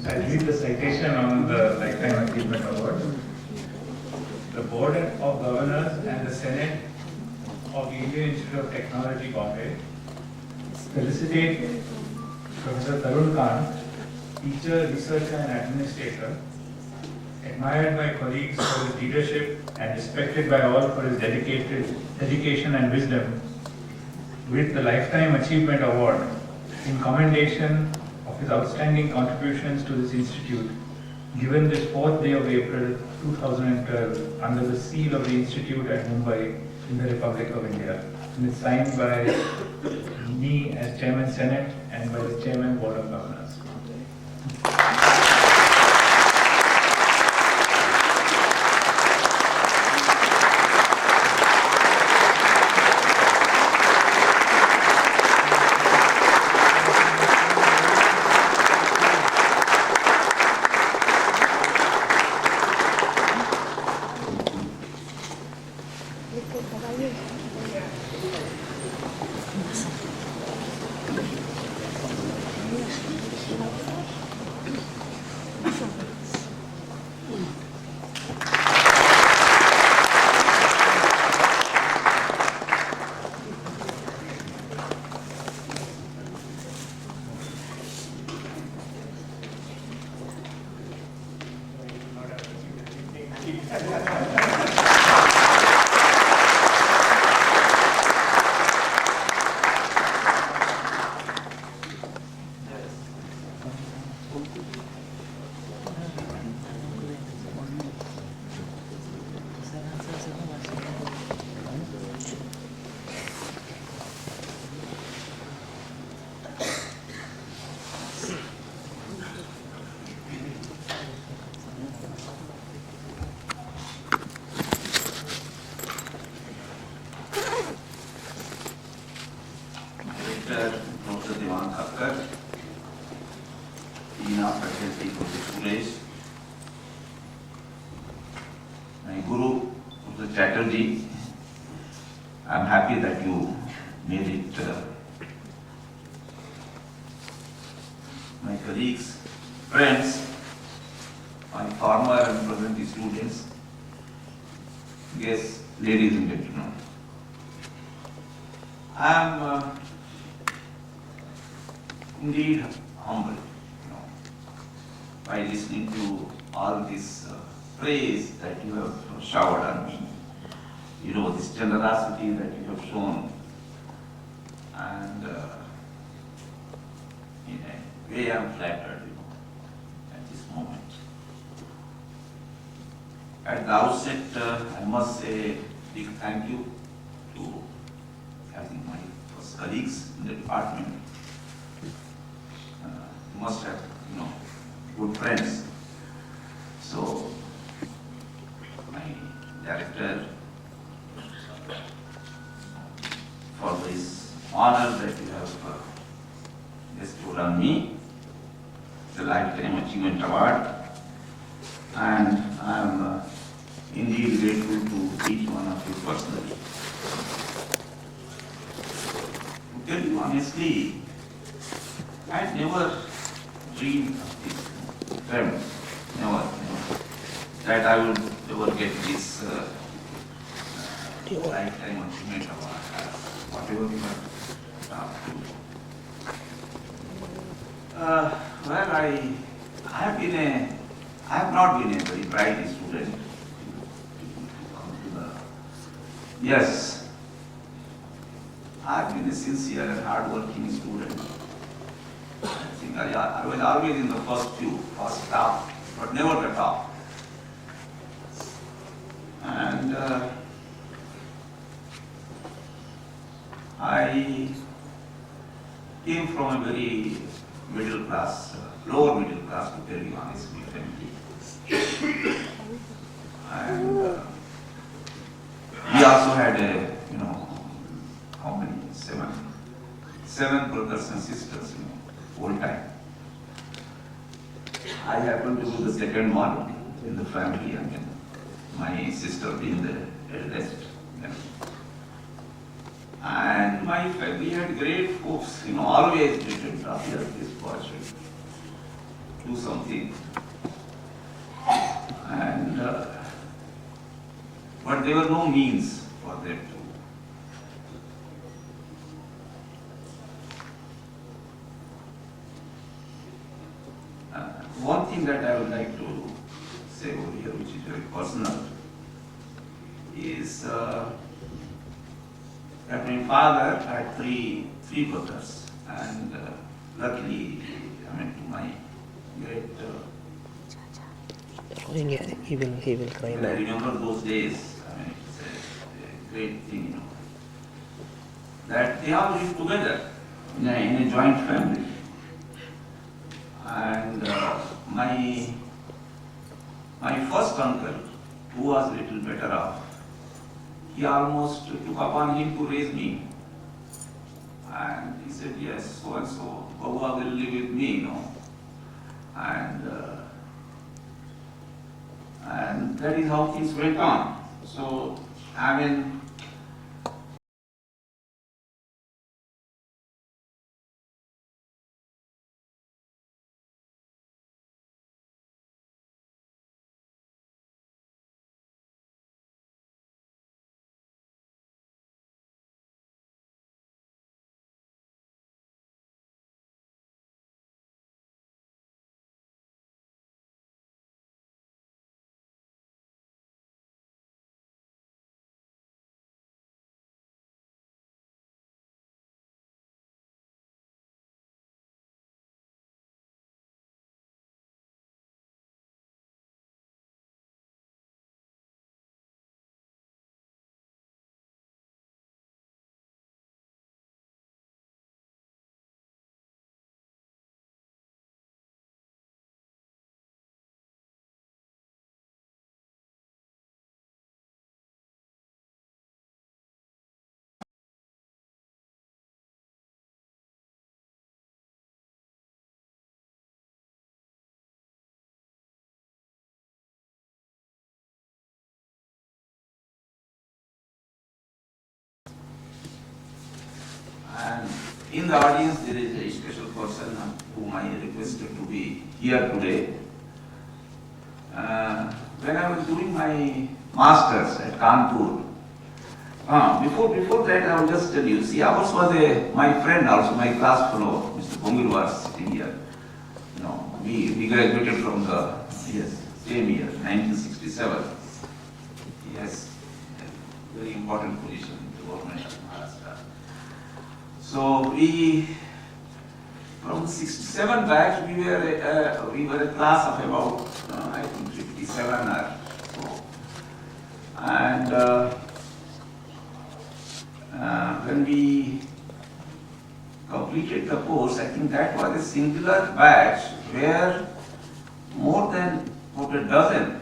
I read the citation on the Lifetime Achievement Award. The Board of Governors and the Senate of the Indian Institute of Technology, Bombay, felicitate Professor Tarun Kant, teacher, researcher and administrator, admired by colleagues for his leadership and respected by all for his dedication and wisdom, with the Lifetime Achievement Award in commendation of his outstanding contributions to this institute, given this 4th day of April 2012 under the seal of the Institute at Mumbai in the Republic of India. And it's signed by me as Chairman Senate and by the Chairman Board of Governors. I'm happy that you made it. My colleagues, friends, my former and present students, yes, ladies and gentlemen, I am indeed humbled, by listening to all this praise that you have showered on me. This generosity that you have shown, and in a way I am flattered, at this moment. At the outset, I must say a big thank you to, I think, my first colleagues in the department. You must have, good friends. So, my director, for this honor that you have bestowed on me, the Lifetime Achievement Award, and I am indeed grateful to each one of you personally. To tell you honestly, I had never dreamed of this, never, that I would ever get this Lifetime Achievement Award. Whatever you have well, I have not been a very bright student. Yes, I have been a sincere and hard-working student. I think I was always in the first top, but never the top. And I came from a very middle class, lower middle class, to tell you honestly, family. And we also had how many? Seven brothers and sisters, whole time. I happened to be the second one in the family, my sister being the eldest. And my family had great hopes, always written top, yes, this fortune. do something. And but there were no means for them to. One thing that I would like to say over here, which is very personal, is that my father had three brothers, and luckily, I mean, to my great. He will cry I now. remember those days. I mean, it's a great thing, that they all lived together in a joint family. And my first uncle, who was a little better off, he almost took upon him to raise me. And he said, yes, so and so, Baba will live with me, And that is how things went on. So, I mean, and in the audience there is a special person whom I requested to be here today. When I was doing my masters at Kanpur, before that I will just tell you, see, ours was my friend also, my class fellow, Mr. Bongil was sitting here. We graduated from the same year, 1967. Yes, a very important position in the government of Maharashtra. So from 67 batch, we were a class of about I think 57 or so. And when we completed the course, I think that was a singular batch where more than about a dozen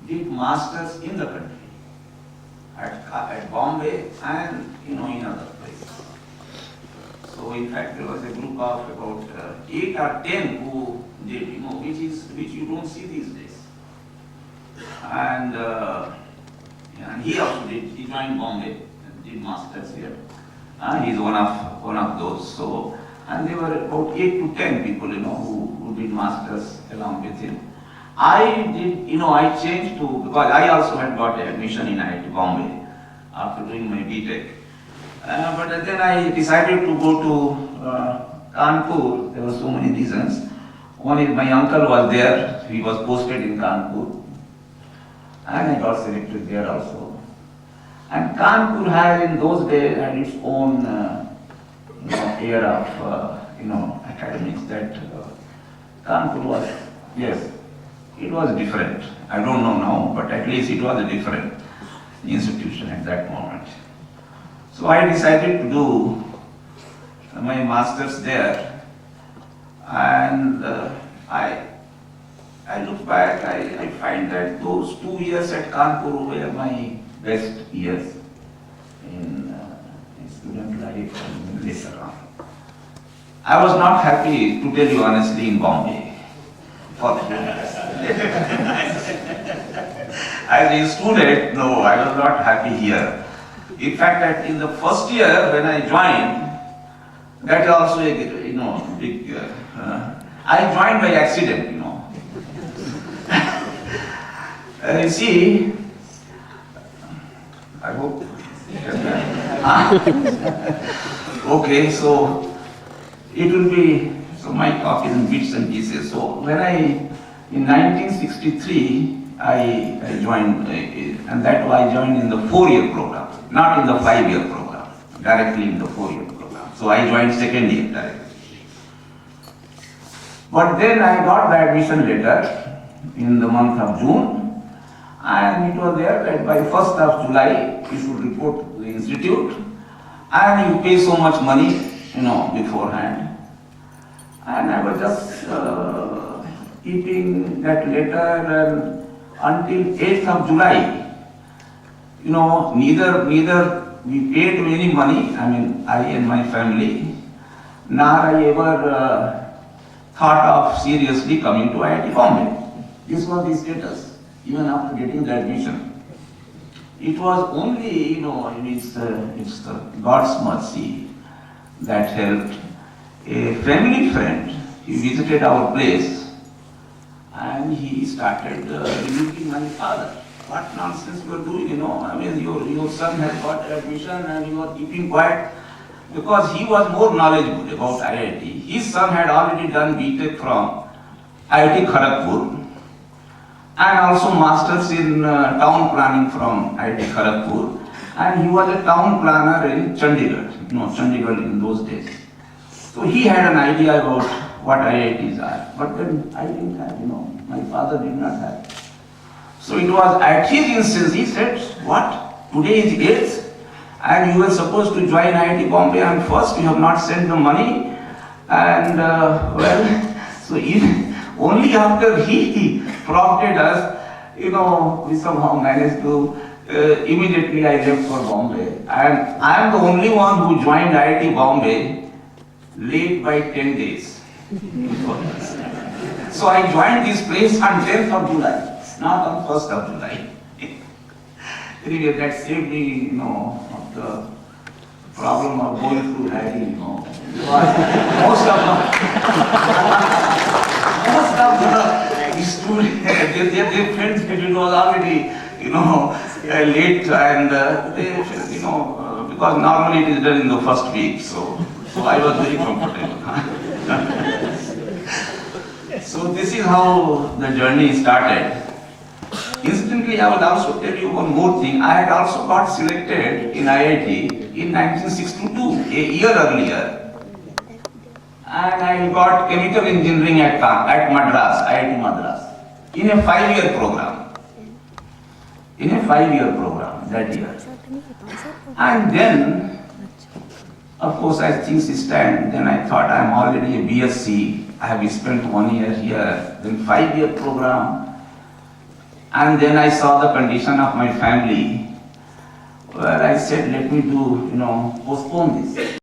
did masters in the country, at Bombay and in other places. So in fact there was a group of about 8 or 10 who did, which you don't see these days. And he also did. He joined Bombay and did masters here. He's one of those. So, and there were about 8 to 10 people, who did masters along with him. I did, I changed to, because I also had got admission in IIT Bombay after doing my BTech. But then I decided to go to Kanpur. There were so many reasons. One is my uncle was there. He was posted in Kanpur. And I got selected there also. And Kanpur had in those days had its own air of academics. That Kanpur was, yes, it was different. I don't know now, but at least it was a different institution at that moment. So I decided to do my masters there, and I look back, I find that those 2 years at Kanpur were my best years in student life and later on. I was not happy, to tell you honestly, in Bombay for 2 years. As a student, no, I was not happy here. In fact, in the first year when I joined, that is also a big. I joined by accident, you know. You see, I hope. Okay, so it will be, so my talk is in bits and pieces. So when in 1963, I joined, and that was I joined in the 4-year program, not in the 5-year program, directly in the 4-year program. So I joined second year directly. But then I got the admission letter in the month of June, and it was there that by 1st of July you should report to the institute, and you pay so much money, you know, beforehand. And I was just keeping that letter until 8th of July. You know, neither we paid any money, I mean, I and my family, nor I ever thought of seriously coming to IIT Bombay. This was the status, even after getting the admission. It was only, you know, it's the God's mercy that helped. A family friend, he visited our place and he started rebuking my father. What nonsense you are doing, you know, I mean, your son has got admission and you are keeping quiet. Because he was more knowledgeable about IIT. His son had already done B.Tech from IIT Kharagpur and also masters in town planning from IIT Kharagpur, and he was a town planner in Chandigarh, you know, Chandigarh in those days. So he had an idea about what IITs are, but then I didn't have, you know, my father did not have. So it was at his instance, he said, what, today is 8th and you were supposed to join IIT Bombay and first you have not sent the money, and well, so only after he prompted us, you know, we somehow managed to, immediately I left for Bombay. And I am the only one who joined IIT Bombay late by 10 days. So I joined this place on 10th of July, not on 1st of July. Anyway, that saved me, you know, of the problem of going through Harry, you know. Most of the students, their friends, it was already, you know, late, and they, you know, because normally it is done in the first week, so I was very comfortable. So this is how the journey started. Incidentally, I will also tell you one more thing. I had also got selected in IIT in 1962, a year earlier. And I got chemical engineering at Madras, IIT Madras, in a 5-year program. In a 5-year program that year. And then, of course, as things stand, then I thought I'm already a BSc. I have spent 1 year here, then 5-year program. And then I saw the condition of my family, where I said, let me do, you know, postpone this.